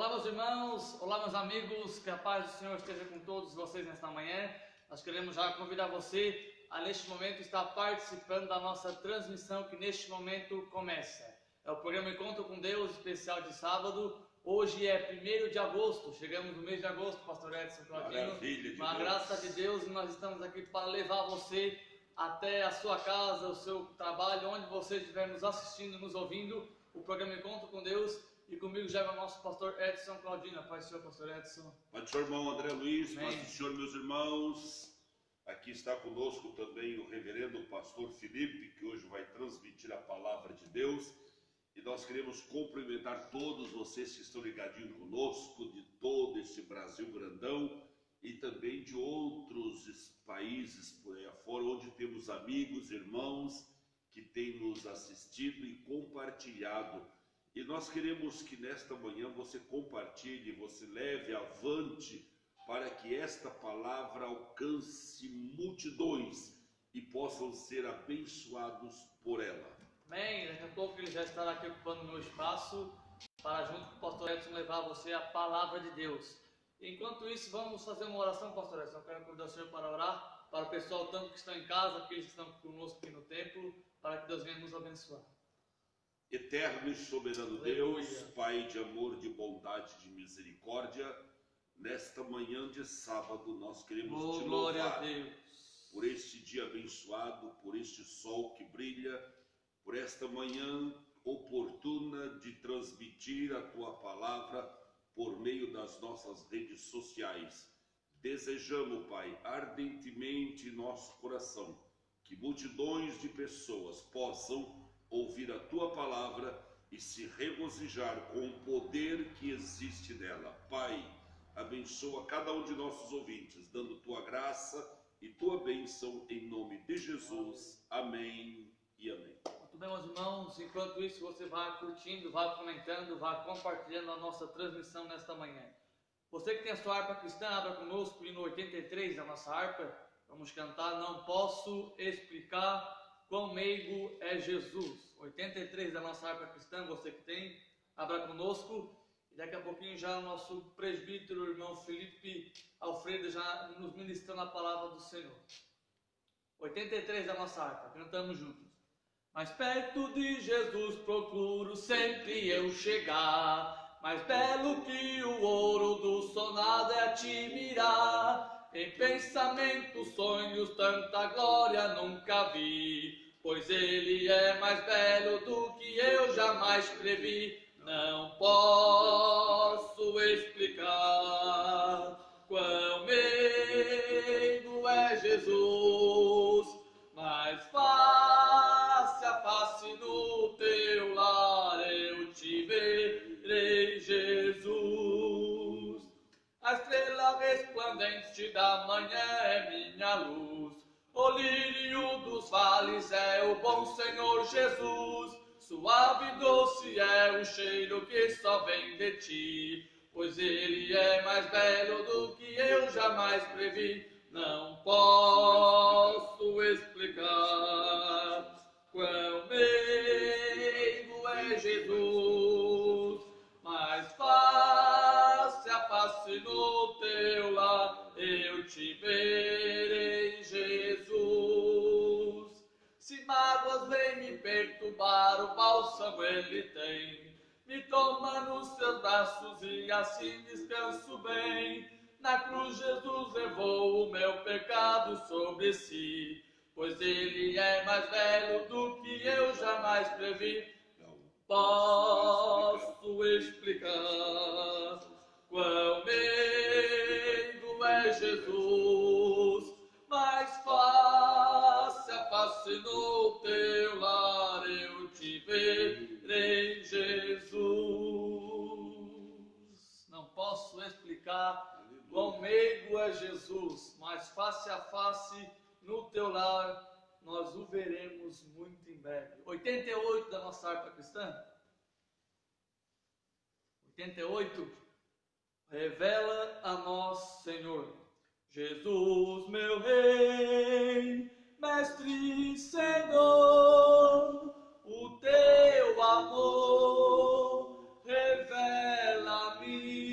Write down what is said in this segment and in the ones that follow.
Olá, meus irmãos, olá, meus amigos, que a paz do Senhor esteja com todos vocês nesta manhã. Nós queremos já convidar você a, neste momento, estar participando da nossa transmissão que neste momento começa. É o programa Encontro com Deus, especial de sábado. Hoje é 1º de agosto, chegamos no mês de agosto, pastor Edson Claudino. Com a graça de Deus, nós estamos aqui para levar você até a sua casa, o seu trabalho, onde você estiver nos assistindo, nos ouvindo, o programa Encontro com Deus. E comigo já é o nosso pastor Edson Claudino. Paz do Senhor, pastor Edson. Paz do Senhor, irmão André Luiz. Amém. Paz do Senhor, meus irmãos. Aqui está conosco também o reverendo pastor Felipe, que hoje vai transmitir a palavra de Deus. E nós queremos cumprimentar todos vocês que estão ligadinhos conosco, de todo esse Brasil grandão e também de outros países por aí afora, onde temos amigos, irmãos que têm nos assistido e compartilhado. E nós queremos que nesta manhã você compartilhe, você leve avante para que esta palavra alcance multidões e possam ser abençoados por ela. Amém. Daqui a pouco ele já estará aqui ocupando o meu espaço para, junto com o pastor Edson, levar a você a palavra de Deus. Enquanto isso, vamos fazer uma oração, pastor Edson. Eu quero convidar o senhor para orar, para o pessoal tanto que estão em casa, aqueles que estão conosco aqui no templo, para que Deus venha nos abençoar. Eterno e soberano Deus, Pai de amor, de bondade, de misericórdia, nesta manhã de sábado nós queremos te louvar por este dia abençoado, por este sol que brilha, por esta manhã oportuna de transmitir a tua palavra por meio das nossas redes sociais. Desejamos, Pai, ardentemente em nosso coração que multidões de pessoas possam ouvir a tua palavra e se regozijar com o poder que existe nela. Pai, abençoa cada um de nossos ouvintes, dando tua graça e tua bênção em nome de Jesus. Amém e amém. Muito bem, meus irmãos, enquanto isso você vai curtindo, vai comentando, vai compartilhando a nossa transmissão nesta manhã. Você que tem a sua harpa cristã, abra conosco o hino 83 da nossa harpa. Vamos cantar Não Posso Explicar Quão Meigo é Jesus. 83 da nossa harpa cristã, você que tem, abra conosco. E daqui a pouquinho já o nosso presbítero, o irmão Felipe Alfredo, já nos ministrando a palavra do Senhor. 83 da nossa harpa, cantamos juntos. Mais perto de Jesus procuro sempre eu chegar, mais belo que o ouro do sonado é te mirar. Em pensamentos, sonhos, tanta glória nunca vi, pois ele é mais belo do que eu jamais previ. Não posso explicar quão meigo é Jesus, mas face a face no teu lar eu te verei, Jesus. A estrela resplandente da manhã é minha luz, o lírio dos vales é o bom Senhor Jesus. Suave e doce é o cheiro que só vem de ti, pois ele é mais belo do que eu jamais previ. Não posso explicar quão meigo é Jesus, mas face a face no teu lar eu te verei, Jesus. Se mágoas vêm me perturbar, o bálsamo ele tem, me toma nos seus braços e assim descanso bem. Na cruz Jesus levou o meu pecado sobre si, pois ele é mais belo do que eu jamais previ. Não posso explicar quão meigo é Jesus, mas face a face no teu lar eu te verei, Jesus. Não posso explicar quão meigo é Jesus, mas face a face no teu lar nós o veremos muito em breve. 88 da nossa harpa cristã. 88. Revela a nós, Senhor, Jesus, meu Rei, Mestre e Senhor, o teu amor revela-me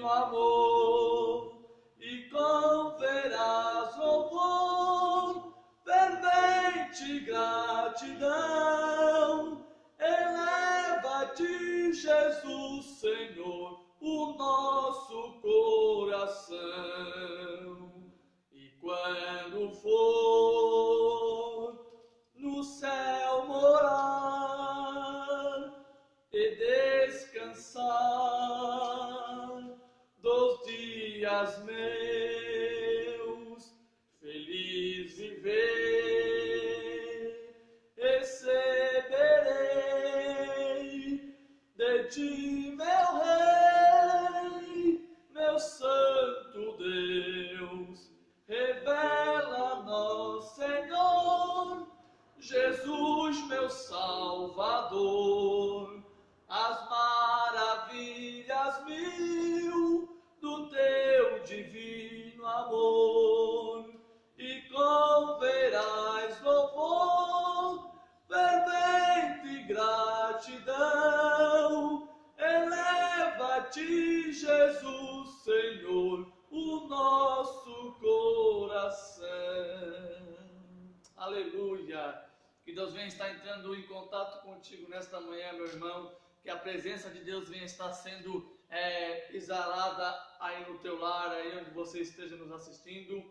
divino amor, e conferás louvor, fervente gratidão. Eleva-te, Jesus, Senhor, o nosso coração. E quando for no céu morar e descansar dos dias meus, feliz viver, receberei de ti, meu Rei, meu Santo Deus. Revela-nos, Senhor, Jesus, meu Salvador, as maravilhas mil do teu divino amor, e converás louvor, fervente gratidão. Eleva-te, Jesus, Senhor, o nosso coração. Aleluia. Que Deus venha estar entrando em contato contigo nesta manhã, meu irmão. Que a presença de Deus venha estar sendo exalada aí no teu lar, aí onde você esteja nos assistindo.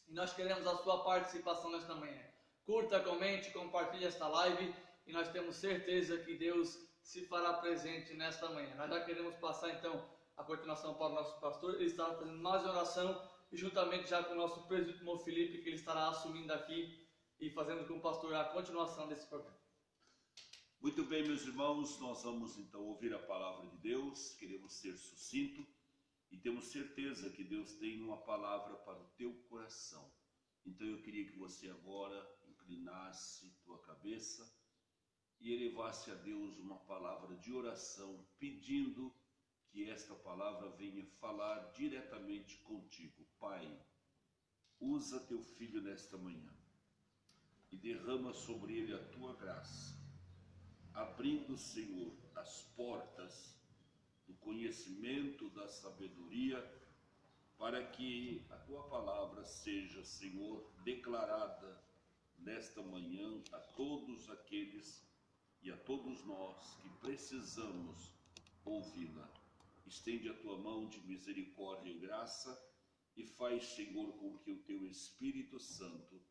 E nós queremos a sua participação nesta manhã. Curta, comente, compartilhe esta live. E nós temos certeza que Deus se fará presente nesta manhã. Nós já queremos passar então a continuação para o nosso pastor. Ele estará fazendo mais oração e juntamente já com o nosso presbítero Felipe, que ele estará assumindo aqui e fazendo com o pastor a continuação desse programa. Muito bem, meus irmãos, nós vamos então ouvir a palavra de Deus. Queremos ser sucinto e temos certeza que Deus tem uma palavra para o teu coração. Então eu queria que você agora inclinasse tua cabeça e elevasse a Deus uma palavra de oração, pedindo que esta palavra venha falar diretamente contigo. Pai, usa teu filho nesta manhã e derrama sobre ele a tua graça, abrindo, Senhor, as portas do conhecimento, da sabedoria, para que a tua palavra seja, Senhor, declarada nesta manhã a todos aqueles e a todos nós que precisamos ouvi-la. Estende a tua mão de misericórdia e graça e faz, Senhor, com que o teu Espírito Santo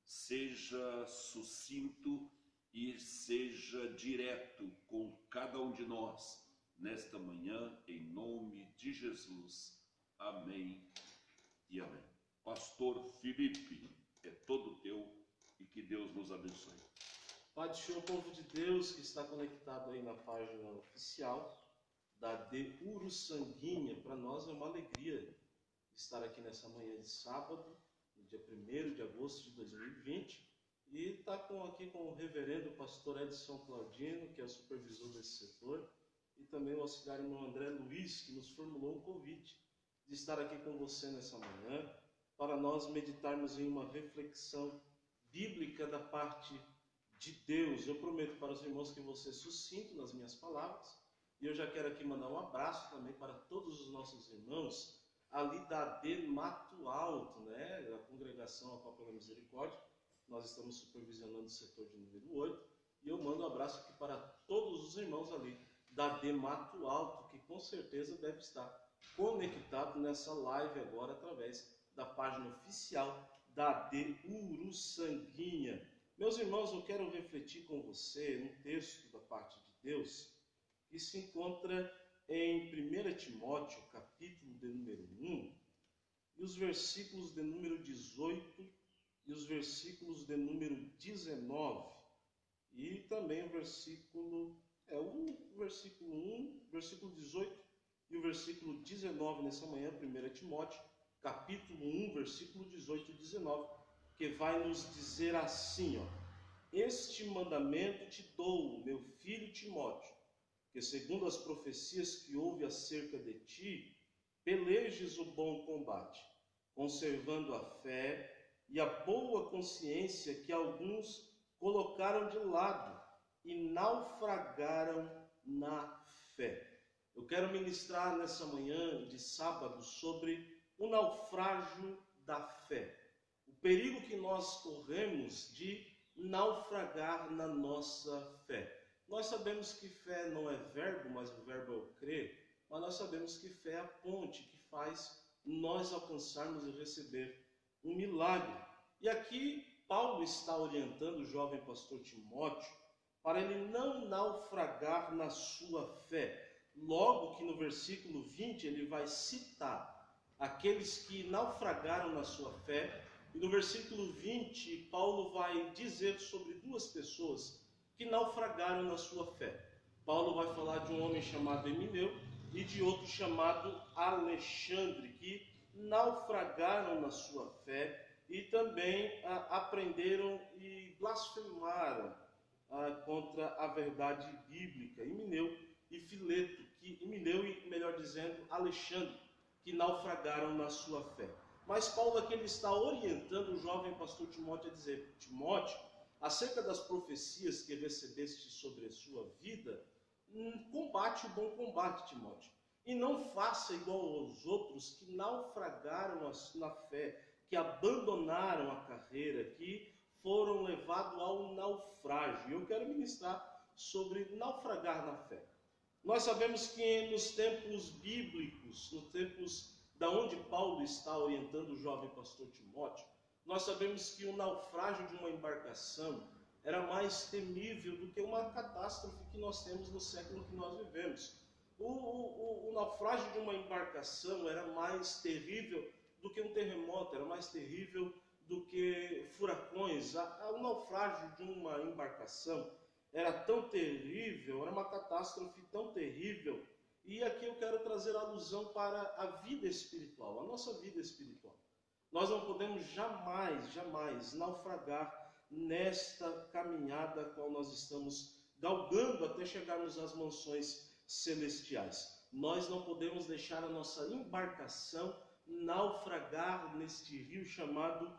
seja sucinto e seja direto com cada um de nós nesta manhã, em nome de Jesus. Amém e amém. Pastor Felipe, é todo teu e que Deus nos abençoe. Pai do Senhor, povo de Deus que está conectado aí na página oficial da De Uruçanguinha, para nós é uma alegria estar aqui nessa manhã de sábado, no dia 1º de agosto de 2020, e estar aqui com o reverendo pastor Edson Claudino, que é o supervisor desse setor, e também o auxiliar irmão André Luiz, que nos formulou o convite de estar aqui com você nessa manhã, para nós meditarmos em uma reflexão bíblica da parte de Deus. Eu prometo para os irmãos que vou ser sucinto nas minhas palavras, e eu já quero aqui mandar um abraço também para todos os nossos irmãos ali da AD Mato Alto, né? A congregação A Copa da Misericórdia. Nós estamos supervisionando o setor de número 8, e eu mando um abraço aqui para todos os irmãos ali da AD Mato Alto, que com certeza deve estar conectado nessa live agora através da página oficial da AD Uruçanguinha. Meus irmãos, eu quero refletir com você um texto da parte de Deus que se encontra em 1 Timóteo, capítulo de número 1, e os versículos de número 18 e os versículos de número 19, e também o versículo 1, versículo 18 e o versículo 19 nessa manhã, 1 Timóteo, capítulo 1, versículo 18 e 19, que vai nos dizer assim, ó: Este mandamento te dou, meu filho Timóteo, que segundo as profecias que houve acerca de ti, pelejes o bom combate, conservando a fé e a boa consciência que alguns colocaram de lado e naufragaram na fé. Eu quero ministrar nessa manhã de sábado sobre o naufrágio da fé. O perigo que nós corremos de naufragar na nossa fé. Nós sabemos que fé não é verbo, mas o verbo é o crer. Mas nós sabemos que fé é a ponte que faz nós alcançarmos e receber um milagre. E aqui Paulo está orientando o jovem pastor Timóteo para ele não naufragar na sua fé. Logo que no versículo 20 ele vai citar aqueles que naufragaram na sua fé. E no versículo 20 Paulo vai dizer sobre duas pessoas que naufragaram na sua fé. Paulo vai falar de um homem chamado Emineu e de outro chamado Alexandre, que naufragaram na sua fé e também aprenderam e blasfemaram contra a verdade bíblica. Emineu e Fileto, Emineu e, melhor dizendo, Alexandre, que naufragaram na sua fé. Mas Paulo aqui ele está orientando o jovem pastor Timóteo a dizer: Timóteo, acerca das profecias que recebeste sobre a sua vida, combate o bom combate, Timóteo. E não faça igual aos outros que naufragaram na fé, que abandonaram a carreira, que foram levados ao naufrágio. E eu quero ministrar sobre naufragar na fé. Nós sabemos que nos tempos bíblicos, nos tempos da onde Paulo está orientando o jovem pastor Timóteo, nós sabemos que o naufrágio de uma embarcação era mais temível do que uma catástrofe que nós temos no século que nós vivemos. O naufrágio de uma embarcação era mais terrível do que um terremoto, era mais terrível do que furacões. O naufrágio de uma embarcação era tão terrível, era uma catástrofe tão terrível. E aqui eu quero trazer alusão para a vida espiritual, a nossa vida espiritual. Nós não podemos jamais naufragar nesta caminhada a qual nós estamos galgando até chegarmos às mansões celestiais. Nós não podemos deixar a nossa embarcação naufragar neste rio chamado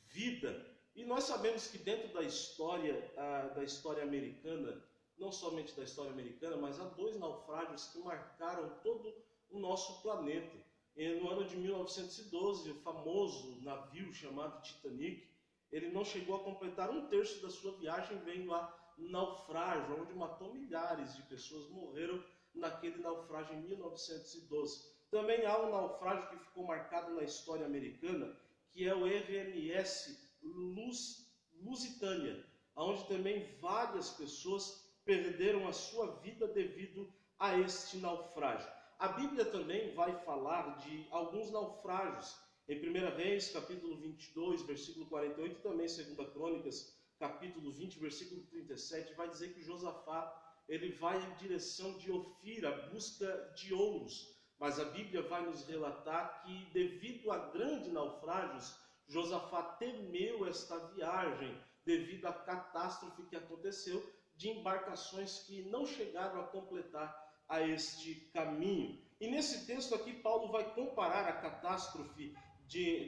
vida. E nós sabemos que dentro da história americana, não somente da história americana, mas há dois naufrágios que marcaram todo o nosso planeta. No ano de 1912, o famoso navio chamado Titanic, ele não chegou a completar um terço da sua viagem, veio a naufrágio, onde matou milhares de pessoas, morreram naquele naufrágio em 1912. Também há um naufrágio que ficou marcado na história americana, que é o RMS Lusitânia, onde também várias pessoas perderam a sua vida devido a este naufrágio. A Bíblia também vai falar de alguns naufrágios. Em 1 Reis, capítulo 22, versículo 48, e também em 2 Crônicas, capítulo 20, versículo 37, vai dizer que Josafá ele vai em direção de Ofir, à busca de ouros. Mas a Bíblia vai nos relatar que, devido a grandes naufrágios, Josafá temeu esta viagem, devido à catástrofe que aconteceu, de embarcações que não chegaram a completar a este caminho. E nesse texto aqui, Paulo vai comparar a catástrofe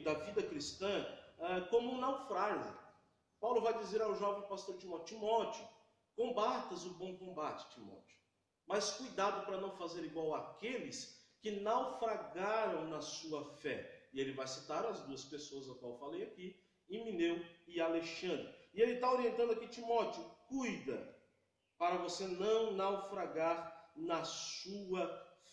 da vida cristã como um naufrágio. Paulo vai dizer ao jovem pastor Timóteo: Timóteo, combatas o bom combate, Timóteo. Mas cuidado para não fazer igual àqueles que naufragaram na sua fé. E ele vai citar as duas pessoas a qual eu falei aqui, Emineu e Alexandre. E ele está orientando aqui Timóteo: cuida para você não naufragar na sua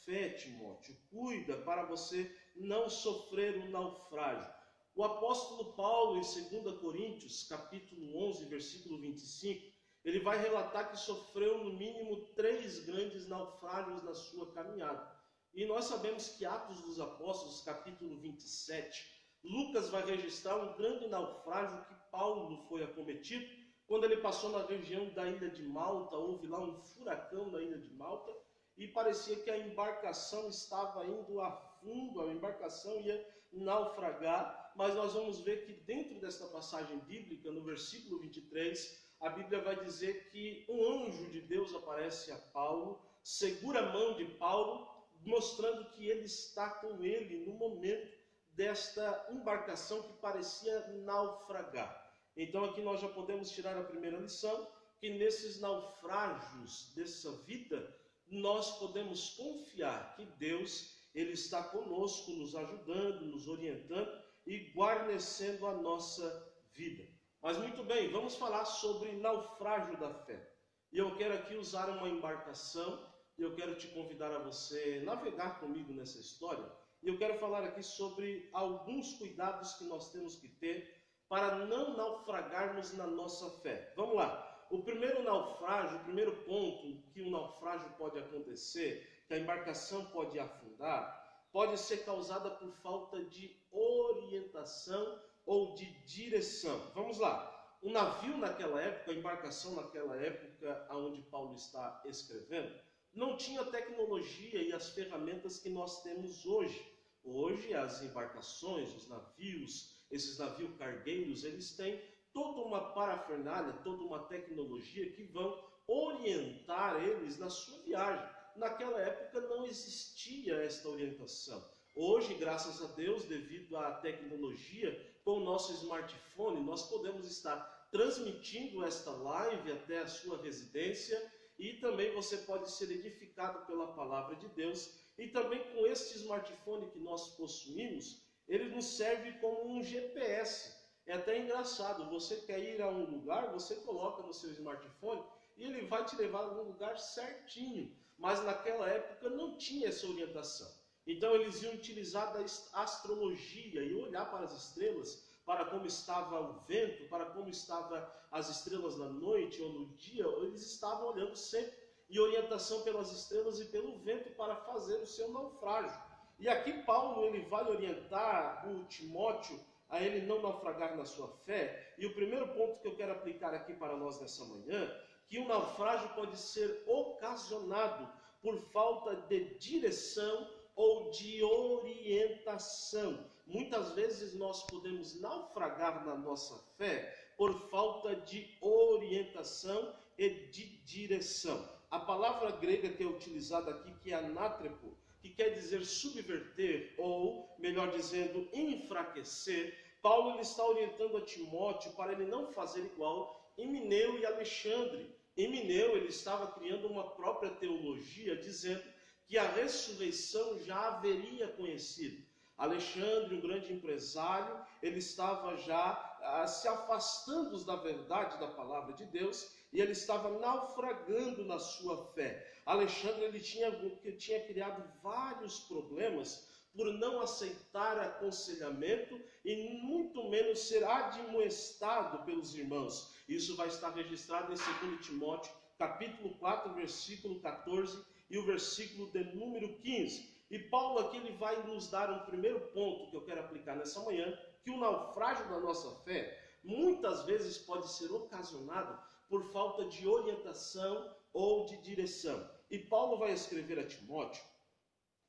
fé, Timóteo. Cuida para você não sofrer um naufrágio. O apóstolo Paulo, em 2 Coríntios, capítulo 11, versículo 25, ele vai relatar que sofreu no mínimo 3 grandes naufrágios na sua caminhada. E nós sabemos que Atos dos Apóstolos, capítulo 27, Lucas vai registrar um grande naufrágio que Paulo foi acometido. Quando ele passou na região da ilha de Malta, houve lá um furacão na ilha de Malta, e parecia que a embarcação estava indo a fundo, a embarcação ia naufragar. Mas nós vamos ver que dentro desta passagem bíblica, no versículo 23, a Bíblia vai dizer que um anjo de Deus aparece a Paulo, segura a mão de Paulo, mostrando que ele está com ele no momento desta embarcação que parecia naufragar. Então aqui nós já podemos tirar a primeira lição, que nesses naufrágios dessa vida, nós podemos confiar que Deus, Ele está conosco, nos ajudando, nos orientando e guarnecendo a nossa vida. Mas muito bem, vamos falar sobre naufrágio da fé. E eu quero aqui usar uma embarcação, e eu quero te convidar a você navegar comigo nessa história. E eu quero falar aqui sobre alguns cuidados que nós temos que ter para não naufragarmos na nossa fé. Vamos lá. O primeiro naufrágio, o primeiro ponto que um naufrágio pode acontecer, que a embarcação pode afundar, pode ser causada por falta de orientação ou de direção. Vamos lá. O navio naquela época, a embarcação naquela época onde Paulo está escrevendo, não tinha a tecnologia e as ferramentas que nós temos hoje. Hoje as embarcações, os navios, esses navios cargueiros, eles têm toda uma parafernália, toda uma tecnologia que vão orientar eles na sua viagem. Naquela época não existia esta orientação. Hoje, graças a Deus, devido à tecnologia, com o nosso smartphone, nós podemos estar transmitindo esta live até a sua residência e também você pode ser edificado pela palavra de Deus. E também com este smartphone que nós possuímos, ele nos serve como um GPS. É até engraçado, você quer ir a um lugar, você coloca no seu smartphone e ele vai te levar a um lugar certinho. Mas naquela época não tinha essa orientação. Então eles iam utilizar da astrologia e olhar para as estrelas, para como estava o vento, para como estavam as estrelas na noite ou no dia. Eles estavam olhando sempre em orientação pelas estrelas e pelo vento para fazer o seu naufrágio. E aqui Paulo ele vai orientar o Timóteo a ele não naufragar na sua fé. E o primeiro ponto que eu quero aplicar aqui para nós nessa manhã, que o naufrágio pode ser ocasionado por falta de direção ou de orientação. Muitas vezes nós podemos naufragar na nossa fé por falta de orientação e de direção. A palavra grega que é utilizada aqui, que é anátrepo, que quer dizer subverter, ou, melhor dizendo, enfraquecer, Paulo ele está orientando a Timóteo para ele não fazer igual Emineu e Alexandre. Emineu ele estava criando uma própria teologia, dizendo que a ressurreição já haveria conhecido. Alexandre, um grande empresário, ele estava já se afastando da verdade da palavra de Deus e ele estava naufragando na sua fé. Alexandre ele tinha criado vários problemas por não aceitar aconselhamento e muito menos ser admoestado pelos irmãos. Isso vai estar registrado em 2 Timóteo, capítulo 4, versículo 14 e o versículo de número 15. E Paulo aqui ele vai nos dar um primeiro ponto que eu quero aplicar nessa manhã, que o naufrágio da nossa fé muitas vezes pode ser ocasionado por falta de orientação ou de direção. E Paulo vai escrever a Timóteo,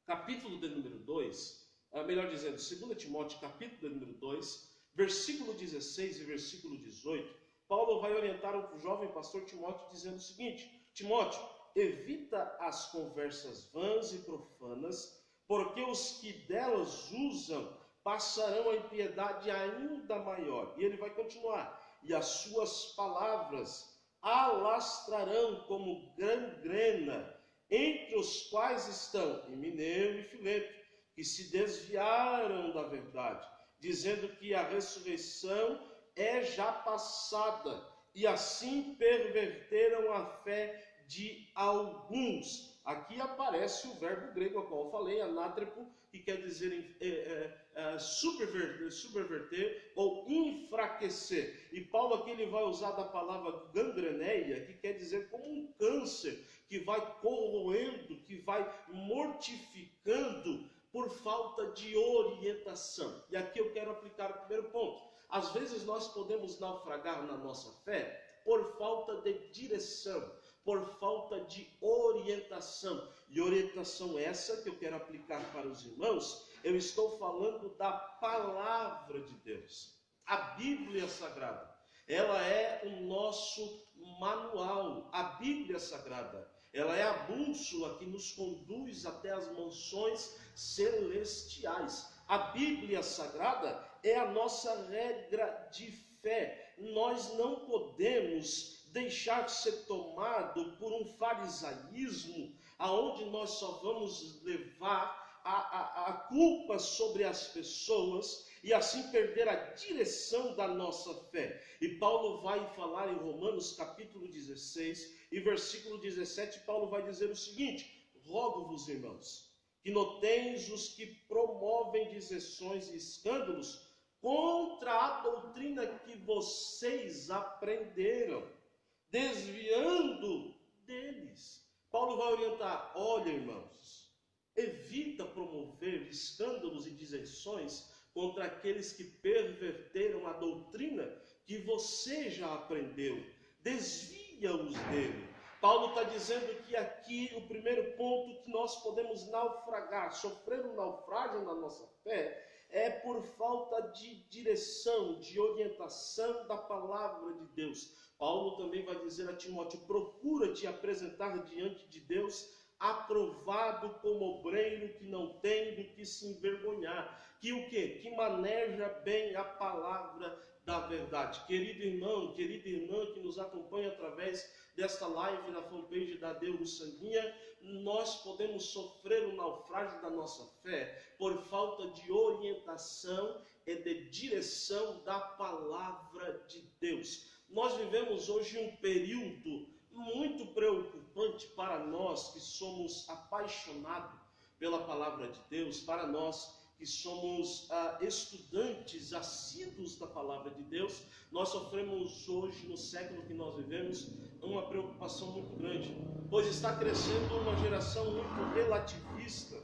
capítulo de número 2, melhor dizendo, 2 Timóteo, capítulo de número 2, versículo 16 e versículo 18, Paulo vai orientar o jovem pastor Timóteo dizendo o seguinte: Timóteo, evita as conversas vãs e profanas, porque os que delas usam passarão a impiedade ainda maior. E ele vai continuar. E as suas palavras alastrarão como gangrena, entre os quais estão Himeneu e Fileto, que se desviaram da verdade, dizendo que a ressurreição é já passada, e assim perverteram a fé de alguns. Aqui aparece o verbo grego ao qual eu falei, anátrepo, que quer dizer subverter ou enfraquecer. E Paulo aqui ele vai usar da palavra gangreneia, que quer dizer como um câncer, que vai corroendo, que vai mortificando por falta de orientação. E aqui eu quero aplicar o primeiro ponto. Às vezes nós podemos naufragar na nossa fé por falta de direção, por falta de orientação. E orientação essa que eu quero aplicar para os irmãos, eu estou falando da palavra de Deus. A Bíblia Sagrada, ela é o nosso manual. A Bíblia Sagrada, ela é a bússola que nos conduz até as mansões celestiais. A Bíblia Sagrada é a nossa regra de fé. Nós não podemos deixar ser tomado por um farisaísmo aonde nós só vamos levar a culpa sobre as pessoas e assim perder a direção da nossa fé. E Paulo vai falar em Romanos capítulo 16 e versículo 17, Paulo vai dizer o seguinte: rogo-vos, irmãos, que noteis os que promovem dissensões e escândalos contra a doutrina que vocês aprenderam, desviando deles. Paulo vai orientar: olha, irmãos, evita promover escândalos e dissensões contra aqueles que perverteram a doutrina que você já aprendeu. Desvia-os dele. Paulo está dizendo que aqui o primeiro ponto que nós podemos naufragar, sofrer um naufrágio na nossa fé, é por falta de direção, de orientação da palavra de Deus. Paulo também vai dizer a Timóteo: procura te apresentar diante de Deus aprovado como obreiro que não tem do que se envergonhar, que o quê? Que maneja bem a palavra da verdade. Querido irmão, querida irmã que nos acompanha através desta live na fanpage da De Uruçanguinha, nós podemos sofrer o naufrágio da nossa fé por falta de orientação e de direção da palavra de Deus. Nós vivemos hoje um período muito preocupante para nós que somos apaixonados pela palavra de Deus, para nós que somos estudantes assíduos da palavra de Deus. Nós sofremos hoje, no século que nós vivemos, uma preocupação muito grande, pois está crescendo uma geração muito relativista,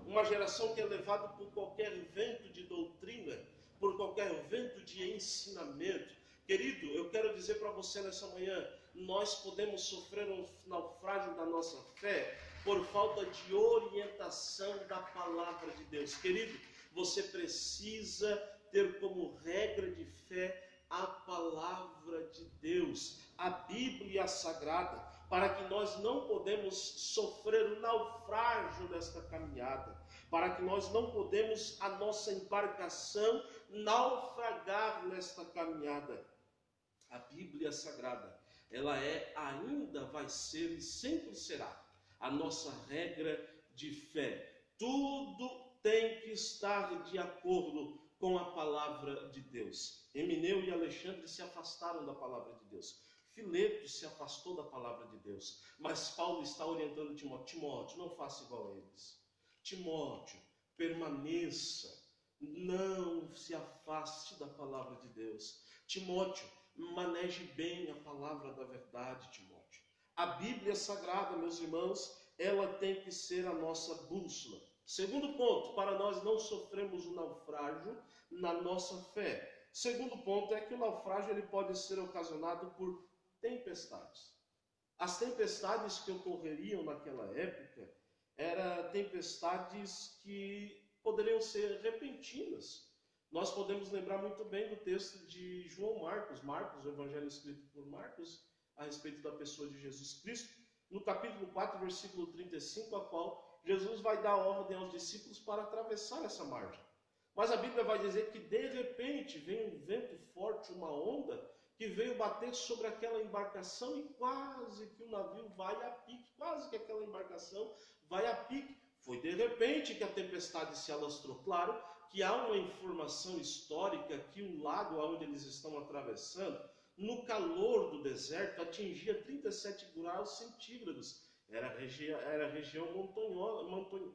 uma geração que é levada por qualquer vento de doutrina, por qualquer vento de ensinamento. Querido, eu quero dizer para você nessa manhã: nós podemos sofrer um naufrágio da nossa fé por falta de orientação da palavra de Deus. Querido, você precisa ter como regra de fé a palavra de Deus, a Bíblia Sagrada, para que nós não podemos sofrer o naufrágio desta caminhada, para que nós não podemos a nossa embarcação naufragar nesta caminhada. A Bíblia Sagrada, ela ainda vai ser e sempre será a nossa regra de fé. Tudo tem que estar de acordo com a palavra de Deus. Emineu e Alexandre se afastaram da palavra de Deus. Fileto se afastou da palavra de Deus. Mas Paulo está orientando Timóteo: Timóteo, não faça igual a eles. Timóteo, permaneça. Não se afaste da palavra de Deus. Timóteo, maneje bem a palavra da verdade, Timóteo. A Bíblia Sagrada, meus irmãos, ela tem que ser a nossa bússola. Segundo ponto, para nós não sofrermos um naufrágio na nossa fé. Segundo ponto é que o naufrágio ele pode ser ocasionado por tempestades. As tempestades que ocorreriam naquela época eram tempestades que poderiam ser repentinas. Nós podemos lembrar muito bem do texto de João Marcos, o evangelho escrito por Marcos, a respeito da pessoa de Jesus Cristo, no capítulo 4, versículo 35, a qual Jesus vai dar ordem aos discípulos para atravessar essa margem. Mas a Bíblia vai dizer que de repente vem um vento forte, uma onda, que veio bater sobre aquela embarcação e quase que o navio vai a pique, quase que aquela embarcação vai a pique. Foi de repente que a tempestade se alastrou. Claro que há uma informação histórica que o lago onde eles estão atravessando, no calor do deserto, atingia 37 graus centígrados. Era região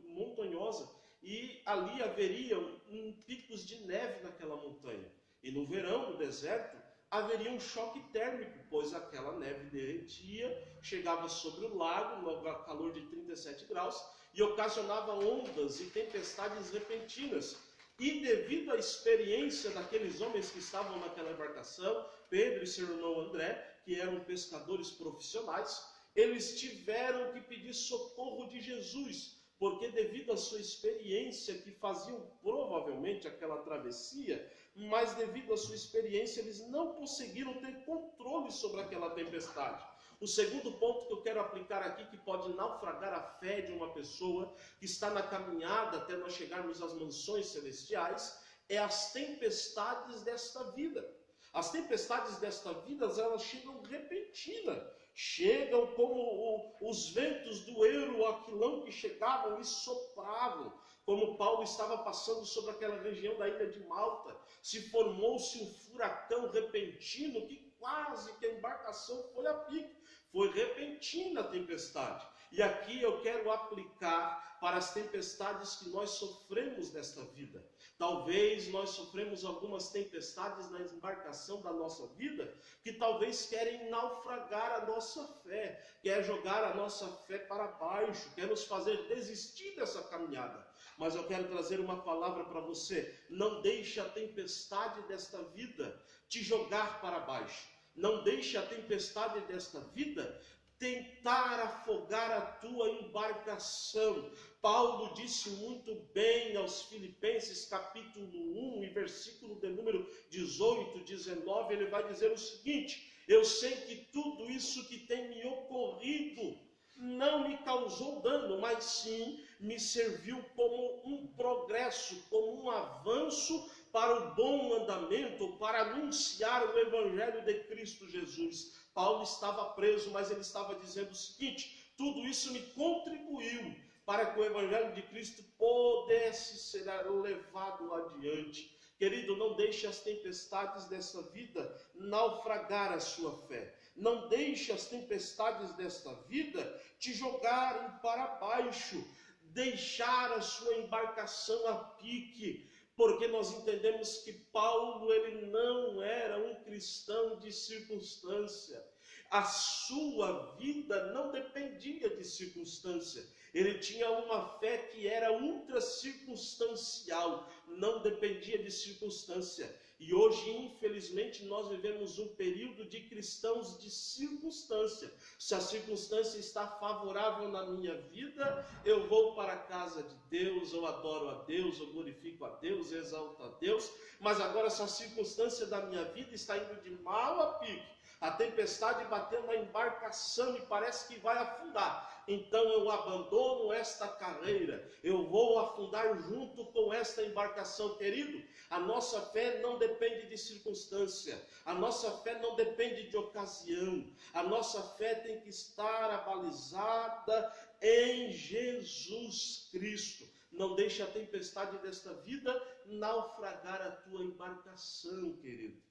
montanhosa e ali haveriam picos de neve naquela montanha. E no verão, no deserto, haveria um choque térmico, pois aquela neve derretia, chegava sobre o lago, no calor de 37 graus, e ocasionava ondas e tempestades repentinas. E devido à experiência daqueles homens que estavam naquela embarcação, Pedro e seu irmão André, que eram pescadores profissionais, eles tiveram que pedir socorro de Jesus, porque devido à sua experiência, que faziam provavelmente aquela travessia, mas devido à sua experiência, eles não conseguiram ter controle sobre aquela tempestade. O segundo ponto que eu quero aplicar aqui, que pode naufragar a fé de uma pessoa que está na caminhada até nós chegarmos às mansões celestiais, é as tempestades desta vida. As tempestades desta vida, elas chegam repentinas. chegam como os ventos do Euro, o Aquilão, que chegavam e sopravam. Como Paulo estava passando sobre aquela região da ilha de Malta, se formou-se um furacão repentino que quase que a embarcação foi a pique. Foi repentina a tempestade. E aqui eu quero aplicar para as tempestades que nós sofremos nesta vida. Talvez nós sofremos algumas tempestades na embarcação da nossa vida, que talvez querem naufragar a nossa fé, quer jogar a nossa fé para baixo, quer nos fazer desistir dessa caminhada. Mas eu quero trazer uma palavra para você: não deixe a tempestade desta vida te jogar para baixo. Não deixe a tempestade desta vida tentar afogar a tua embarcação. Paulo disse muito bem aos Filipenses, capítulo 1, e versículo de número 18, 19, ele vai dizer o seguinte: eu sei que tudo isso que tem me ocorrido não me causou dano, mas sim me serviu como um progresso, como um avanço para o bom andamento, para anunciar o Evangelho de Cristo Jesus. Paulo estava preso, mas ele estava dizendo o seguinte: tudo isso me contribuiu para que o Evangelho de Cristo pudesse ser levado adiante. Querido, não deixe as tempestades dessa vida naufragar a sua fé. Não deixe as tempestades desta vida te jogarem para baixo, deixar a sua embarcação a pique. Porque nós entendemos que Paulo, ele não era um cristão de circunstância. A sua vida não dependia de circunstância. Ele tinha uma fé que era ultra circunstancial, não dependia de circunstância. E hoje, infelizmente, nós vivemos um período de cristãos de circunstância. Se a circunstância está favorável na minha vida, eu vou para a casa de Deus, eu adoro a Deus, eu glorifico a Deus, eu exalto a Deus. Mas agora, se a circunstância da minha vida está indo de mal a pique, a tempestade bateu na embarcação e parece que vai afundar, então eu abandono esta carreira, eu vou afundar junto com esta embarcação. Querido, a nossa fé não depende de circunstância, a nossa fé não depende de ocasião, a nossa fé tem que estar abalizada em Jesus Cristo. Não deixe a tempestade desta vida naufragar a tua embarcação, querido.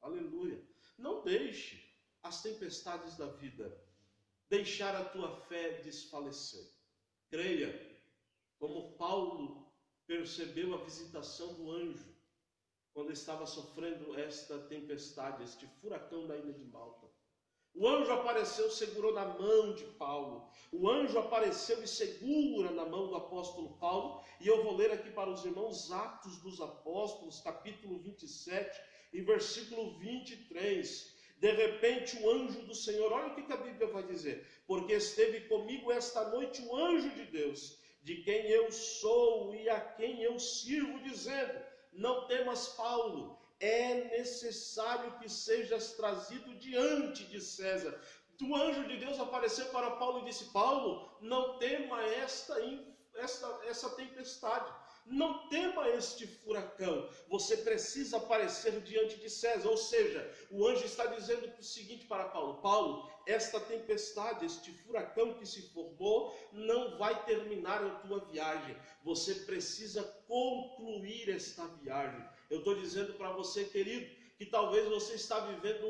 Aleluia. Não deixe as tempestades da vida deixar a tua fé desfalecer. Creia, como Paulo percebeu a visitação do anjo quando estava sofrendo esta tempestade, este furacão na ilha de Malta. O anjo apareceu, segurou na mão de Paulo. O anjo apareceu e segura na mão do apóstolo Paulo. E eu vou ler aqui para os irmãos Atos dos Apóstolos, capítulo 27, e versículo 23. De repente o anjo do Senhor, olha o que a Bíblia vai dizer: porque esteve comigo esta noite o anjo de Deus, de quem eu sou e a quem eu sirvo, dizendo: não temas, Paulo, é necessário que sejas trazido diante de César. O anjo de Deus apareceu para Paulo e disse: Paulo, não tema essa tempestade, não tema este furacão, você precisa aparecer diante de César. Ou seja, o anjo está dizendo o seguinte para Paulo: Paulo, esta tempestade, este furacão que se formou, não vai terminar a tua viagem, você precisa concluir esta viagem. Eu estou dizendo para você, querido, que talvez você está vivendo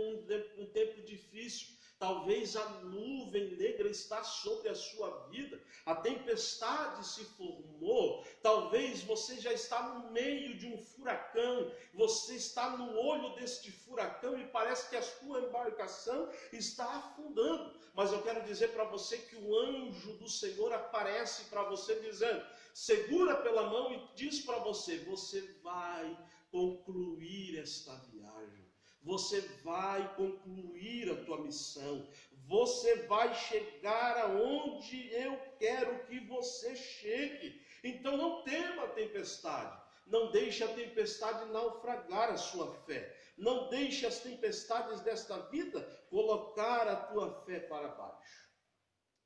um tempo difícil. Talvez a nuvem negra está sobre a sua vida, a tempestade se formou, talvez você já está no meio de um furacão, você está no olho deste furacão e parece que a sua embarcação está afundando. Mas eu quero dizer para você que o anjo do Senhor aparece para você dizendo, segura pela mão e diz para você: você vai concluir esta viagem. Você vai concluir a tua missão. Você vai chegar aonde eu quero que você chegue. Então não tema a tempestade. Não deixe a tempestade naufragar a sua fé. Não deixe as tempestades desta vida colocar a tua fé para baixo.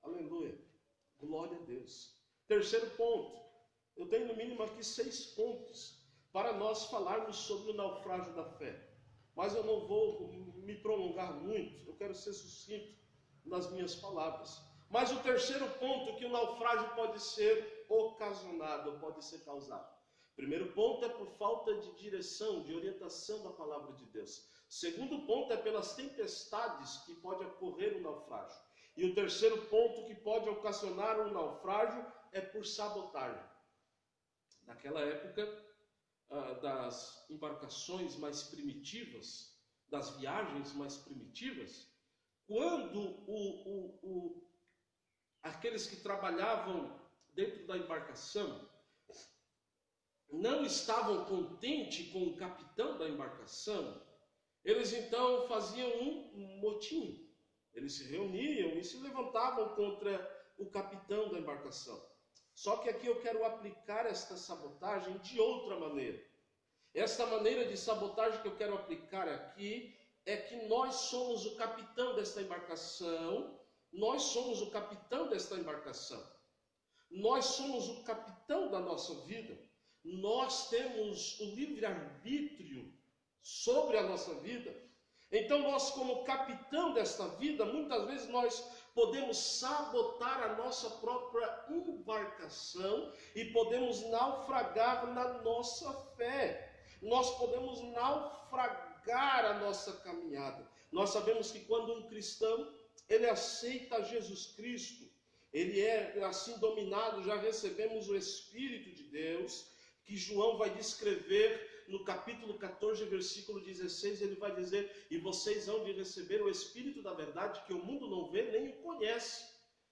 Aleluia. Glória a Deus. Terceiro ponto. Eu tenho no mínimo aqui 6 pontos para nós falarmos sobre o naufrágio da fé. Mas eu não vou me prolongar muito, eu quero ser sucinto. nas minhas palavras. Mas o terceiro ponto, que o naufrágio pode ser ocasionado, pode ser causado. Primeiro ponto é por falta de direção, de orientação da palavra de Deus. Segundo ponto é pelas tempestades que pode ocorrer o naufrágio. E o terceiro ponto que pode ocasionar um naufrágio é por sabotagem. Naquela época, das embarcações mais primitivas, das viagens mais primitivas, quando aqueles que trabalhavam dentro da embarcação não estavam contentes com o capitão da embarcação, eles então faziam um motim. Eles se reuniam e se levantavam contra o capitão da embarcação. Só que aqui eu quero aplicar esta sabotagem de outra maneira. Esta maneira de sabotagem que eu quero aplicar aqui é que nós somos o capitão desta embarcação. Nós somos o capitão desta embarcação. Nós somos o capitão da nossa vida. Nós temos o livre-arbítrio sobre a nossa vida. Então nós, como capitão desta vida, muitas vezes nós podemos sabotar a nossa própria embarcação e podemos naufragar na nossa fé. Nós podemos naufragar a nossa caminhada. Nós sabemos que quando um cristão, ele aceita Jesus Cristo, ele é assim dominado, já recebemos o Espírito de Deus, que João vai descrever no capítulo 14, versículo 16, ele vai dizer: e vocês hão de receber o Espírito da verdade, que o mundo não vê nem o conhece.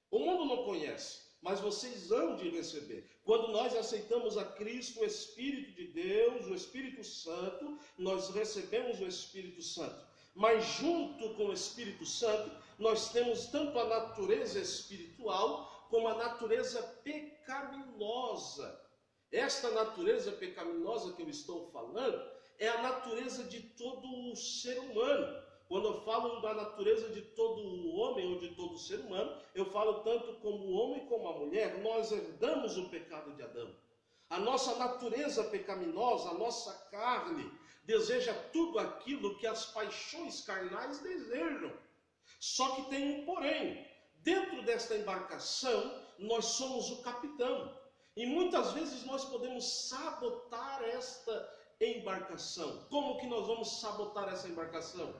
O mundo não conhece, mas vocês hão de receber. Quando nós aceitamos a Cristo, o Espírito de Deus, o Espírito Santo, nós recebemos o Espírito Santo. Mas junto com o Espírito Santo, nós temos tanto a natureza espiritual, como a natureza pecaminosa. Esta natureza pecaminosa que eu estou falando é a natureza de todo o ser humano. Quando eu falo da natureza de todo o homem ou de todo o ser humano, eu falo tanto como o homem como a mulher. Nós herdamos o pecado de Adão. A nossa natureza pecaminosa, a nossa carne, deseja tudo aquilo que as paixões carnais desejam. Só que tem um porém. Dentro desta embarcação, nós somos o capitão. E muitas vezes nós podemos sabotar esta embarcação. Como que nós vamos sabotar essa embarcação?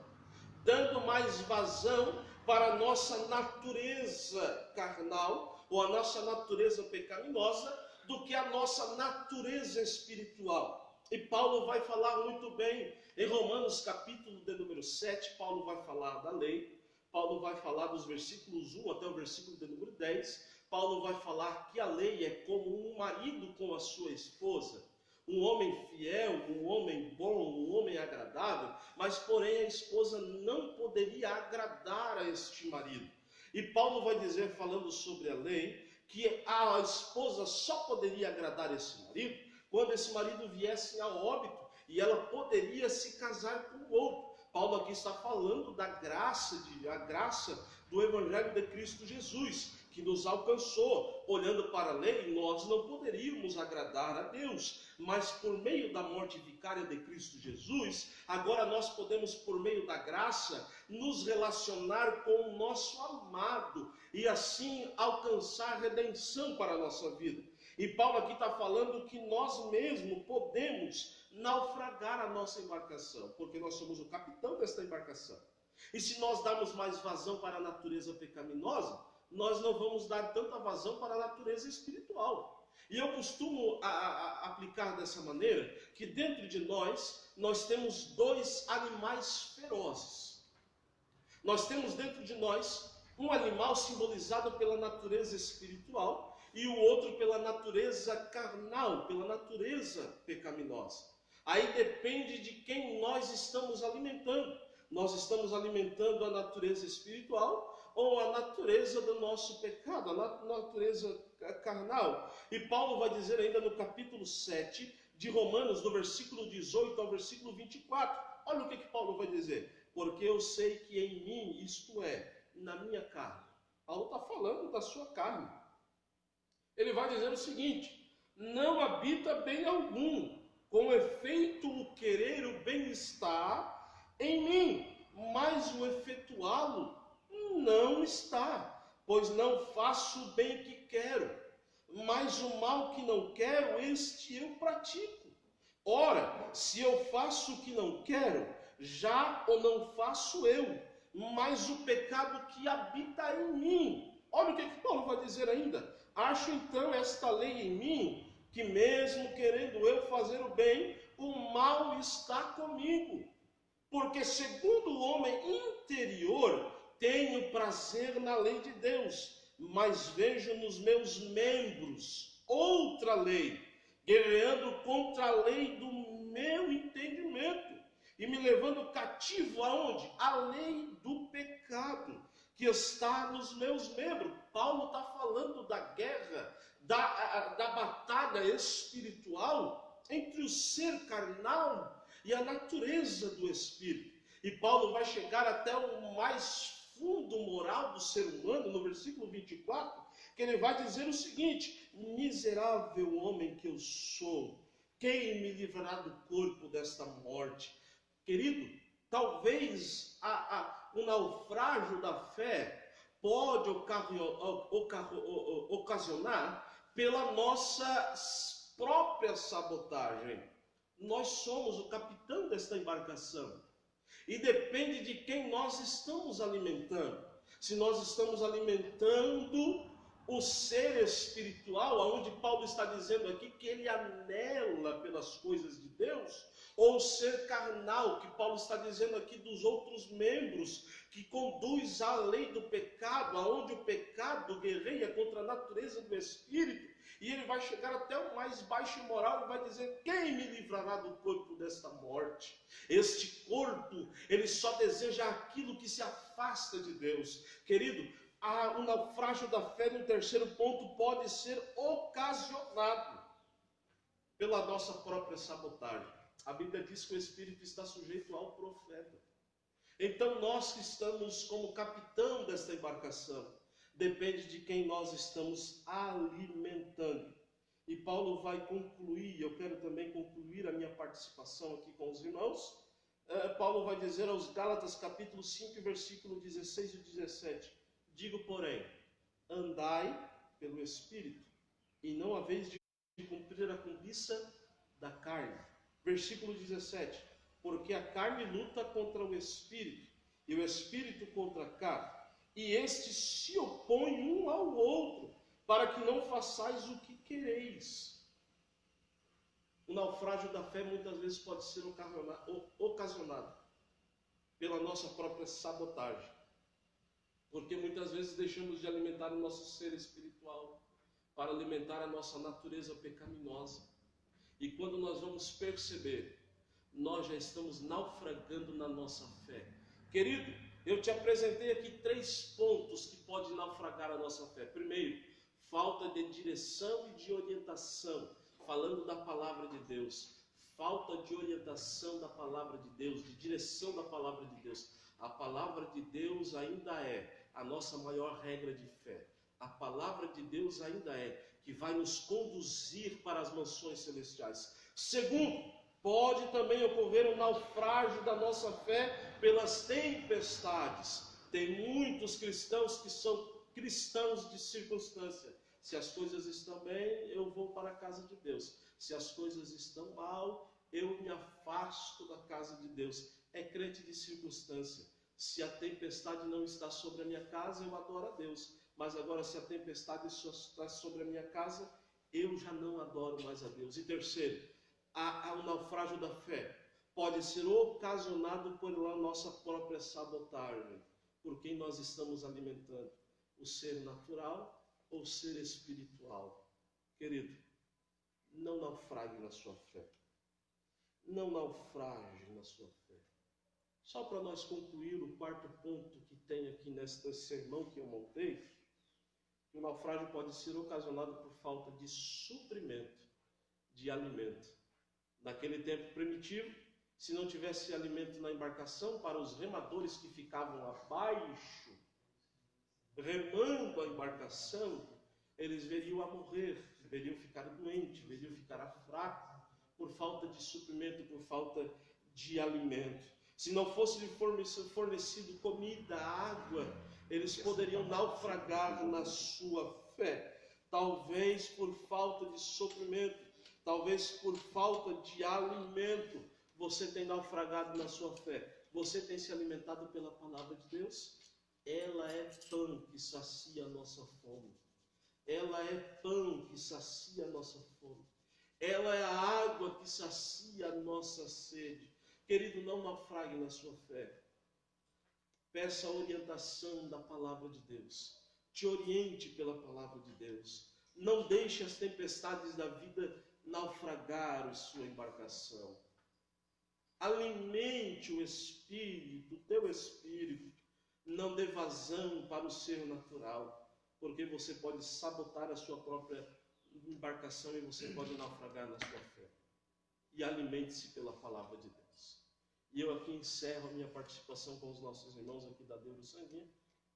Dando mais vazão para a nossa natureza carnal, ou a nossa natureza pecaminosa, do que a nossa natureza espiritual. E Paulo vai falar muito bem, em Romanos capítulo de número 7, Paulo vai falar da lei, Paulo vai falar dos versículos 1 até o versículo de número 10, Paulo vai falar que a lei é como um marido com a sua esposa, um homem fiel, um homem bom, um homem agradável, mas porém a esposa não poderia agradar a este marido. E Paulo vai dizer, falando sobre a lei, que a esposa só poderia agradar esse marido quando esse marido viesse a óbito e ela poderia se casar com o outro. Paulo aqui está falando da graça, a graça do Evangelho de Cristo Jesus, que nos alcançou. Olhando para a lei, nós não poderíamos agradar a Deus, mas por meio da morte vicária de Cristo Jesus, agora nós podemos, por meio da graça, nos relacionar com o nosso amado e assim alcançar redenção para a nossa vida. E Paulo aqui está falando que nós mesmos podemos naufragar a nossa embarcação, porque nós somos o capitão desta embarcação. E se nós darmos mais vazão para a natureza pecaminosa, nós não vamos dar tanta vazão para a natureza espiritual. E eu costumo aplicar dessa maneira, que dentro de nós temos dois animais ferozes. Nós temos dentro de nós um animal simbolizado pela natureza espiritual e o outro pela natureza carnal, pela natureza pecaminosa. Aí depende de quem nós estamos alimentando. Nós estamos alimentando a natureza espiritual ou a natureza do nosso pecado, a natureza carnal. E Paulo vai dizer ainda no capítulo 7 de Romanos, do versículo 18 ao versículo 24. Olha o que Paulo vai dizer. Porque eu sei que em mim, isto é, na minha carne. Paulo está falando da sua carne. Ele vai dizer o seguinte: não habita bem algum, com efeito o querer o bem-estar em mim, mas o efetuá-lo não está, pois não faço o bem que quero, mas o mal que não quero, este eu pratico. Ora, se eu faço o que não quero, já o não faço eu, mas o pecado que habita em mim. Olha o que Paulo vai dizer ainda. Acho então esta lei em mim, que mesmo querendo eu fazer o bem, o mal está comigo. Porque segundo o homem interior, tenho prazer na lei de Deus, mas vejo nos meus membros outra lei, guerreando contra a lei do meu entendimento e me levando cativo aonde? A lei do pecado que está nos meus membros. Paulo está falando da guerra, da batalha espiritual entre o ser carnal e a natureza do espírito. E Paulo vai chegar até o mais fundo moral do ser humano, no versículo 24, que ele vai dizer o seguinte: miserável homem que eu sou, quem me livrará do corpo desta morte? Querido, talvez o naufrágio da fé pode ocasionar pela nossa própria sabotagem. Nós somos o capitão desta embarcação. E depende de quem nós estamos alimentando. Se nós estamos alimentando o ser espiritual, onde Paulo está dizendo aqui que ele anela pelas coisas de Deus, ou o ser carnal, que Paulo está dizendo aqui dos outros membros, que conduz à lei do pecado, aonde o pecado guerreia contra a natureza do espírito, e ele vai chegar até o mais baixo e moral e vai dizer: quem me livrará do corpo desta morte? Este corpo, ele só deseja aquilo que se afasta de Deus. Querido, o naufrágio da fé, no terceiro ponto, pode ser ocasionado pela nossa própria sabotagem. A Bíblia diz que o espírito está sujeito ao profeta. Então nós que estamos como capitão desta embarcação, depende de quem nós estamos alimentando. E Paulo vai concluir, eu quero também concluir a minha participação aqui com os irmãos. Paulo vai dizer aos Gálatas capítulo 5, versículo 16 e 17. Digo, porém, andai pelo Espírito, e não haveis de cumprir a cobiça da carne. Versículo 17. Porque a carne luta contra o Espírito, e o Espírito contra a carne. E estes se opõem um ao outro, para que não façais o que quereis. O naufrágio da fé muitas vezes pode ser ocasionado pela nossa própria sabotagem. Porque muitas vezes deixamos de alimentar o nosso ser espiritual para alimentar a nossa natureza pecaminosa. E quando nós vamos perceber, nós já estamos naufragando na nossa fé. Querido, eu te apresentei aqui 3 pontos que podem naufragar a nossa fé. Primeiro, falta de direção e de orientação, falando da palavra de Deus. Falta de orientação da palavra de Deus, de direção da palavra de Deus. A palavra de Deus ainda é a nossa maior regra de fé. A palavra de Deus ainda é que vai nos conduzir para as mansões celestiais. Segundo, pode também ocorrer um naufrágio da nossa fé pelas tempestades. Tem muitos cristãos que são cristãos de circunstância. Se as coisas estão bem, eu vou para a casa de Deus. Se as coisas estão mal, eu me afasto da casa de Deus. É crente de circunstância. Se a tempestade não está sobre a minha casa, eu adoro a Deus. Mas agora, se a tempestade está sobre a minha casa, eu já não adoro mais a Deus. E terceiro, o naufrágio da fé pode ser ocasionado por nossa própria sabotagem. Por quem nós estamos alimentando? O ser natural ou o ser espiritual? Querido, não naufrague na sua fé. Não naufrage na sua fé. Só para nós concluir o 4º ponto que tem aqui neste sermão que eu montei, o naufrágio pode ser ocasionado por falta de suprimento, de alimento. Naquele tempo primitivo, se não tivesse alimento na embarcação, para os remadores que ficavam abaixo, remando a embarcação, eles veriam a morrer, veriam ficar doentes, veriam ficar fracos, por falta de suprimento, por falta de alimento. Se não fosse fornecido comida, água, eles poderiam naufragar na sua fé, talvez por falta de suprimento, talvez por falta de alimento. Você tem naufragado na sua fé, você tem se alimentado pela palavra de Deus? Ela é pão que sacia a nossa fome, ela é pão que sacia a nossa fome, ela é a água que sacia a nossa sede. Querido, não naufrague na sua fé. Peça a orientação da palavra de Deus. Te oriente pela palavra de Deus. Não deixe as tempestades da vida naufragar a sua embarcação. Alimente o espírito, o teu espírito. Não dê vazão para o ser natural, porque você pode sabotar a sua própria embarcação e você pode naufragar na sua fé. E alimente-se pela palavra de Deus. E eu aqui encerro a minha participação com os nossos irmãos aqui da Deus Sanguínea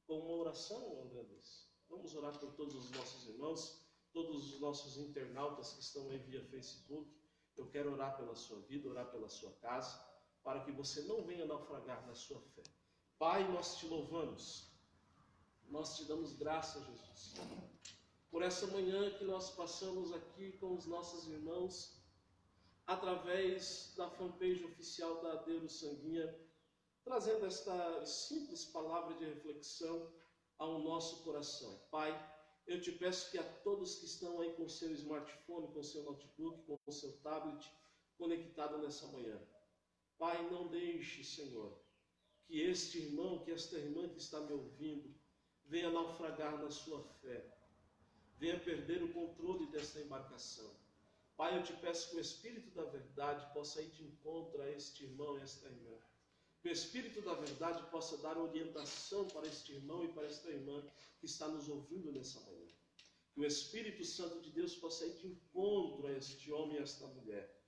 com uma oração, André Luiz. Vamos orar por todos os nossos irmãos, todos os nossos internautas que estão aí via Facebook. Eu quero orar pela sua vida, orar pela sua casa, para que você não venha naufragar na sua fé. Pai, nós te louvamos, nós te damos graças, Jesus, por essa manhã que nós passamos aqui com os nossos irmãos, através da fanpage oficial da Deus Sanguínea, trazendo esta simples palavra de reflexão ao nosso coração. Pai, eu te peço que a todos que estão aí com seu smartphone, com seu notebook, com o seu tablet, conectado nessa manhã, Pai, não deixe, Senhor, que este irmão, que esta irmã que está me ouvindo, venha naufragar na sua fé, venha perder o controle desta embarcação. Pai, eu te peço que o Espírito da verdade possa ir de encontro a este irmão e esta irmã. Que o Espírito da verdade possa dar orientação para este irmão e para esta irmã que está nos ouvindo nessa manhã. Que o Espírito Santo de Deus possa ir de encontro a este homem e a esta mulher,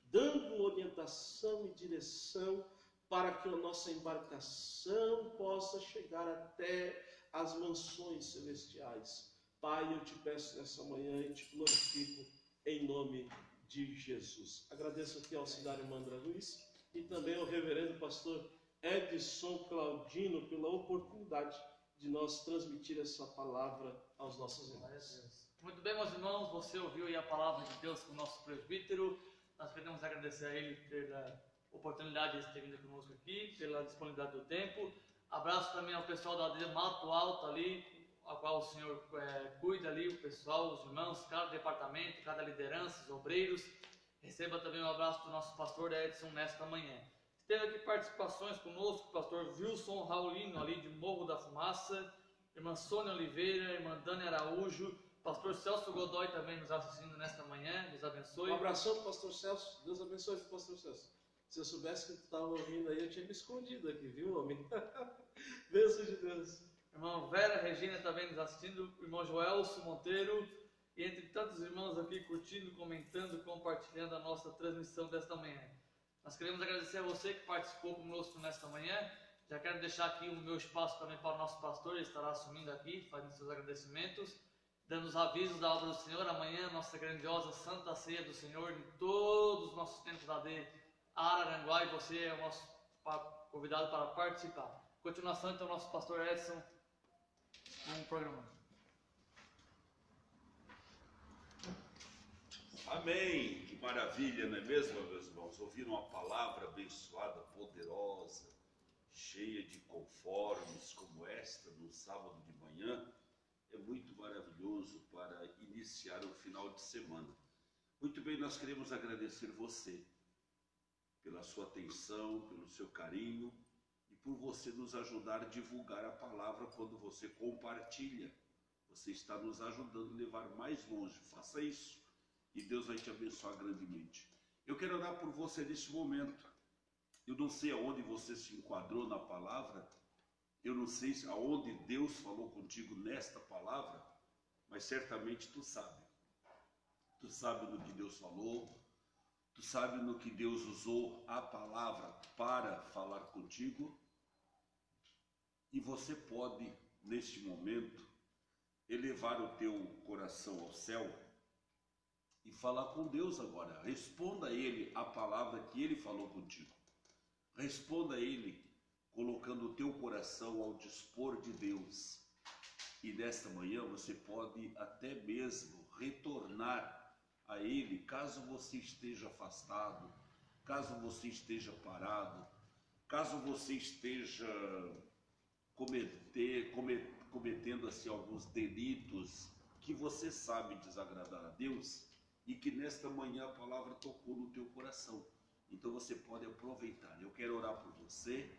dando orientação e direção para que a nossa embarcação possa chegar até as mansões celestiais. Pai, eu te peço nessa manhã e te glorifico em nome de Jesus. Agradeço aqui ao auxiliar irmão André Luiz e também ao reverendo pastor Edson Claudino pela oportunidade de nós transmitir essa palavra aos nossos irmãos. Muito bem, meus irmãos, você ouviu aí a palavra de Deus com o nosso presbítero. Nós queremos agradecer a ele pela oportunidade de ter vindo conosco aqui, pela disponibilidade do tempo. Abraço também ao pessoal da AD Mato Alto ali, a qual o Senhor cuida ali, o pessoal, os irmãos, cada departamento, cada liderança, os obreiros. Receba também um abraço do nosso pastor Edson nesta manhã. Teve aqui participações conosco, o pastor Wilson Raulino, ali de Morro da Fumaça, irmã Sônia Oliveira, irmã Dani Araújo, pastor Celso Godoy também nos assistindo nesta manhã, Deus abençoe. Um abração, pastor Celso, Deus abençoe, pastor Celso. Se eu soubesse que tu estava ouvindo aí, eu tinha me escondido aqui, viu, homem? Bênção de Deus. Irmã Vera Regina também nos assistindo, irmão Joelso Monteiro, e entre tantos irmãos aqui curtindo, comentando, compartilhando a nossa transmissão desta manhã. Nós queremos agradecer a você que participou conosco nesta manhã. Já quero deixar aqui o meu espaço também para o nosso pastor, ele estará assumindo aqui, fazendo seus agradecimentos, dando os avisos da obra do Senhor. Amanhã, nossa grandiosa Santa Ceia do Senhor, em todos os nossos templos AD Araranguá, e você é o nosso convidado para participar. Continuação, então, nosso pastor Edson, com o programa. Amém, que maravilha, não é mesmo, meus irmãos? Ouvir uma palavra abençoada, poderosa, cheia de conformes como esta, no sábado de manhã, é muito maravilhoso para iniciar o final de semana. Muito bem, nós queremos agradecer você pela sua atenção, pelo seu carinho e por você nos ajudar a divulgar a palavra quando você compartilha. Você está nos ajudando a levar mais longe, faça isso. E Deus vai te abençoar grandemente. Eu quero orar por você neste momento. Eu não sei aonde você se enquadrou na palavra. Eu não sei aonde Deus falou contigo nesta palavra. Mas certamente tu sabe. Tu sabe no que Deus falou. Tu sabe no que Deus usou a palavra para falar contigo. E você pode, neste momento, elevar o teu coração ao céu e falar com Deus agora. Responda a Ele a palavra que Ele falou contigo. Responda a Ele colocando o teu coração ao dispor de Deus. E nesta manhã você pode até mesmo retornar a Ele, caso você esteja afastado, caso você esteja parado, caso você esteja cometendo assim, alguns delitos que você sabe desagradar a Deus e que nesta manhã a palavra tocou no teu coração. Então você pode aproveitar. Eu quero orar por você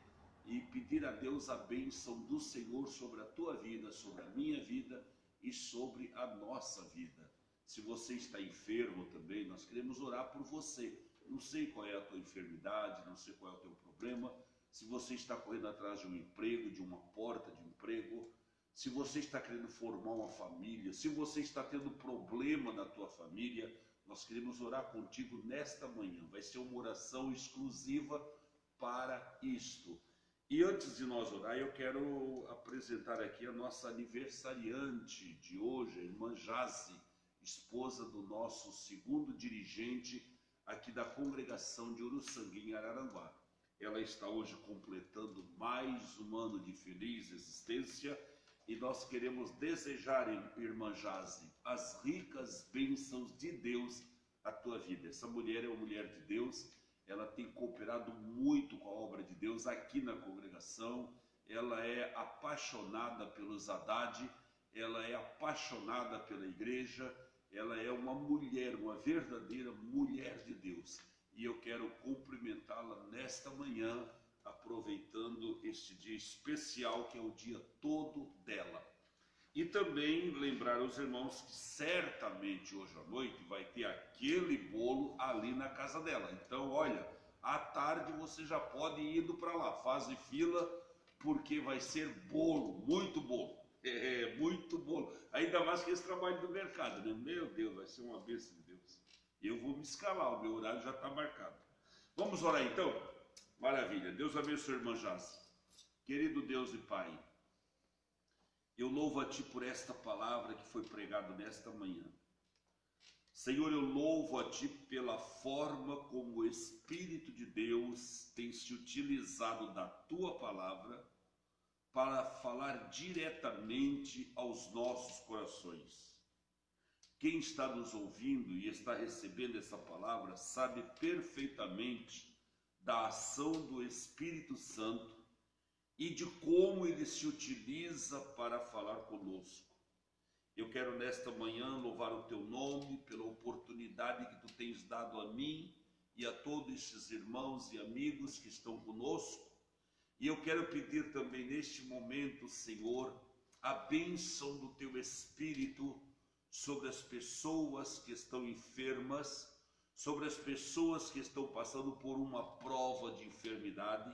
e pedir a Deus a bênção do Senhor sobre a tua vida, sobre a minha vida e sobre a nossa vida. Se você está enfermo também, nós queremos orar por você. Não sei qual é a tua enfermidade, não sei qual é o teu problema. Se você está correndo atrás de um emprego, de uma porta de emprego, se você está querendo formar uma família, se você está tendo problema na tua família, nós queremos orar contigo nesta manhã. Vai ser uma oração exclusiva para isto. E antes de nós orar, eu quero apresentar aqui a nossa aniversariante de hoje, a irmã Jace, esposa do nosso segundo dirigente aqui da congregação de Uruçanguinha, em Araranguá. Ela está hoje completando mais um ano de feliz existência e nós queremos desejar, irmã Jace, as ricas bênçãos de Deus à tua vida. Essa mulher é uma mulher de Deus, ela tem cooperado muito com a obra de Deus aqui na congregação, ela é apaixonada pelos Haddad, ela é apaixonada pela igreja, ela é uma mulher, uma verdadeira mulher de Deus. E eu quero cumprimentá-la nesta manhã, aproveitando este dia especial que é o dia todo dela. E também lembrar aos irmãos que certamente hoje à noite vai ter aquele bolo ali na casa dela. Então, olha, à tarde você já pode ir indo para lá, faz fila, porque vai ser bolo, muito bolo. Muito bolo. Ainda mais que esse trabalho do mercado, né? Meu Deus, vai ser uma bênção de Deus. Eu vou me escalar, o meu horário já está marcado. Vamos orar então? Maravilha. Deus abençoe a irmã Jace. Querido Deus e Pai, eu louvo a Ti por esta palavra que foi pregada nesta manhã. Senhor, eu louvo a Ti pela forma como o Espírito de Deus tem se utilizado da Tua palavra para falar diretamente aos nossos corações. Quem está nos ouvindo e está recebendo essa palavra sabe perfeitamente da ação do Espírito Santo e de como ele se utiliza para falar conosco. Eu quero nesta manhã louvar o Teu nome pela oportunidade que Tu tens dado a mim e a todos estes irmãos e amigos que estão conosco. E eu quero pedir também neste momento, Senhor, a bênção do Teu Espírito sobre as pessoas que estão enfermas, sobre as pessoas que estão passando por uma prova de enfermidade,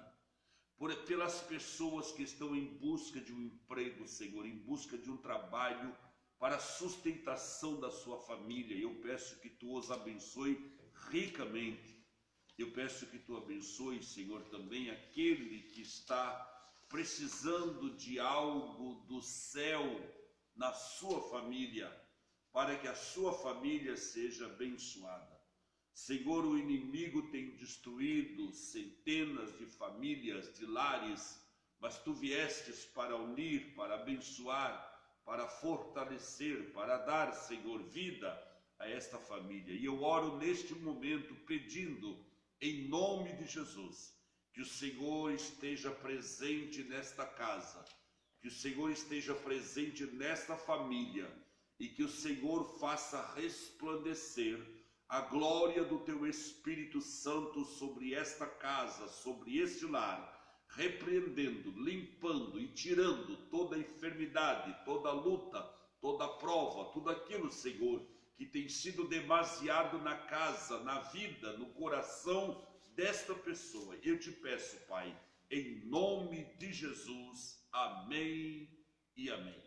pelas pessoas que estão em busca de um emprego, Senhor, em busca de um trabalho para a sustentação da sua família. Eu peço que Tu os abençoe ricamente. Eu peço que Tu abençoe, Senhor, também aquele que está precisando de algo do céu na sua família, para que a sua família seja abençoada. Senhor, o inimigo tem destruído centenas de famílias, de lares, mas Tu viestes para unir, para abençoar, para fortalecer, para dar, Senhor, vida a esta família. E eu oro neste momento pedindo, em nome de Jesus, que o Senhor esteja presente nesta casa, que o Senhor esteja presente nesta família e que o Senhor faça resplandecer a glória do Teu Espírito Santo sobre esta casa, sobre este lar, repreendendo, limpando e tirando toda a enfermidade, toda a luta, toda a prova, tudo aquilo, Senhor, que tem sido demasiado na casa, na vida, no coração desta pessoa. Eu te peço, Pai, em nome de Jesus, amém e amém.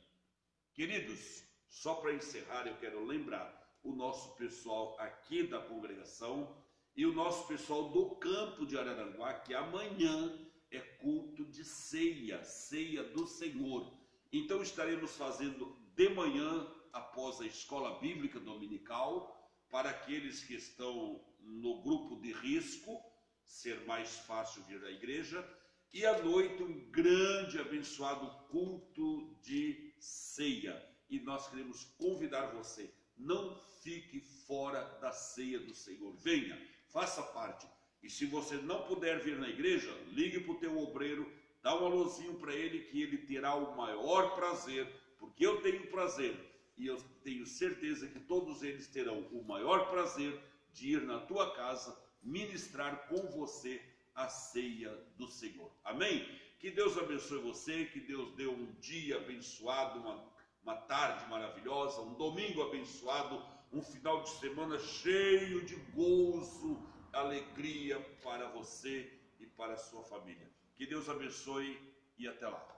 Queridos, só para encerrar, eu quero lembrar o nosso pessoal aqui da congregação e o nosso pessoal do campo de Araranguá, que amanhã é culto de ceia, ceia do Senhor. Então estaremos fazendo de manhã, após a escola bíblica dominical, para aqueles que estão no grupo de risco, ser mais fácil vir à igreja, E à noite um grande, abençoado culto de ceia. E nós queremos convidar você, não fique fora da ceia do Senhor. Venha, faça parte. E se você não puder vir na igreja, ligue para o teu obreiro, dá um alôzinho para ele, que ele terá o maior prazer, porque eu tenho prazer, e eu tenho certeza que todos eles terão o maior prazer de ir na tua casa, ministrar com você a ceia do Senhor. Amém? Que Deus abençoe você, que Deus dê um dia abençoado, uma tarde maravilhosa, um domingo abençoado, um final de semana cheio de gozo, alegria para você e para a sua família. Que Deus abençoe e até lá.